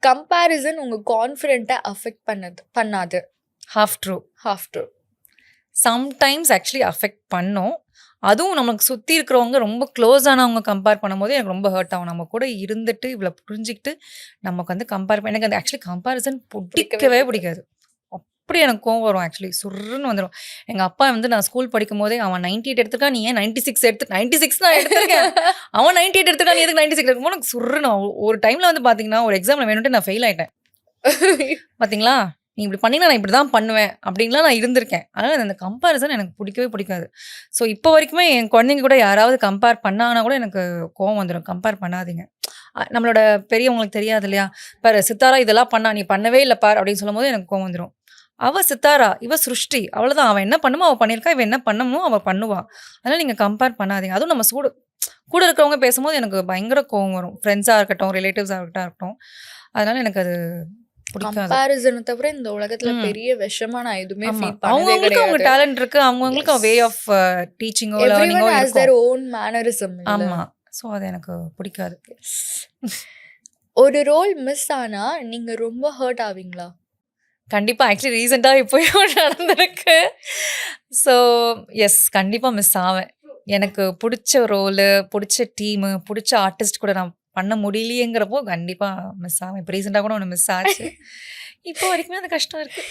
Comparison உங்க கான்ஃபிடென்ட்டை affect பண்ணாது. Half true. Half true. Sometimes actually affect பண்ணும். அதுவும் நமக்கு சுற்றி இருக்கிறவங்க ரொம்ப க்ளோஸ் ஆனவங்க கம்பேர் பண்ணும்போது எனக்கு ரொம்ப ஹர்ட் ஆகும். நம்ம கூட இருந்துட்டு இவ்வளோ புரிஞ்சுக்கிட்டு நமக்கு வந்து கம்பேர் எனக்கு அந்த ஆக்சுவலி கம்பேரிசன் பிடிக்கவே பிடிக்காது. அப்படி எனக்கு கோவம் வரும். ஆக்சுவலி சுருன்னு வந்துடும். எங்கள் அப்பா வந்து நான் ஸ்கூல் படிக்கும் போதே அவன் 98 எடுத்துருக்கான், நீ ஏன் 96 தான் எடுத்திருக்கேன், அவன் 98 எடுத்துருக்கான், நீ எதுக்கு 96 எடுக்கும்போது எனக்கு சுருன்னு ஒரு டைமில் வந்து பார்த்தீங்கன்னா ஒரு எக்ஸாமில் வேணும்ட்டு நான் ஃபெயில் ஆகிட்டேன். பார்த்தீங்களா, நீ இப்படி பண்ணினா நான் இப்படி தான் பண்ணுவேன் அப்படின்லாம் நான் இருந்திருக்கேன். அதனால் அந்த கம்பேரிசன் எனக்கு பிடிக்கவே பிடிக்காது. ஸோ இப்போ வரைக்குமே என் குழந்தைங்க கூட யாராவது கம்பேர் பண்ணாங்கன்னா கூட எனக்கு கோவம் வந்துடும். கம்பேர் பண்ணாதீங்க. நம்மளோட பெரியவங்களுக்கு தெரியாது இல்லையா, பாரு சித்தாரா இதெல்லாம் பண்ணா, நீ பண்ணவே இல்லை பார் அப்படின்னு சொல்லும் போது எனக்கு கோவம் வந்துடும். அவ சித்தாரா, இவ சிருஷ்டி, அவ்வளோதான். அவன் என்ன பண்ணுமோ அவள் பண்ணியிருக்கா, இவன் என்ன பண்ணமோ அவள் பண்ணுவா. அதனால் நீங்கள் கம்பேர் பண்ணாதீங்க. அதுவும் நம்ம கூட இருக்கிறவங்க பேசும்போது எனக்கு பயங்கர கோவம் வரும். ஃப்ரெண்ட்ஸாக இருக்கட்டும், ரிலேட்டிவ்ஸாக இருக்கட்டும். அதனால் எனக்கு அது கம்பேரிசனை தவிர இந்த உலகத்துல பெரிய விஷமா நான் எதுவுமே ஃபீல் பண்ணவே அவங்களுக்கு கிடையாது. அவங்க டேலண்ட் இருக்கு, அவங்களுக்கு வே ஆஃப் டீச்சிங்கோ லேர்னிங்கோ Everyone has their இருக்கும். own mannerism. ஆமா. ஸோ அது எனக்கு பிடிக்காது. ஒரு ரோல் மிஸ் ஆனா நீங்க ரொம்ப ஹர்ட் ஆவீங்களா? கண்டிப்பாக. ஆக்சுவலி ரீசெண்டாக இப்போயும் நடந்திருக்கு. ஸோ எஸ், கண்டிப்பாக மிஸ் ஆவேன். எனக்கு பிடிச்ச ரோலு, பிடிச்ச டீமு, பிடிச்ச ஆர்டிஸ்ட் கூட நான் பண்ண முடியலையேங்கிறப்போ கண்டிப்பாக மிஸ் ஆவேன். இப்போ ரீசெண்டாக கூட ஒன்று மிஸ் ஆச்சு. இப்போ வரைக்குமே அது கஷ்டம் இருக்குது.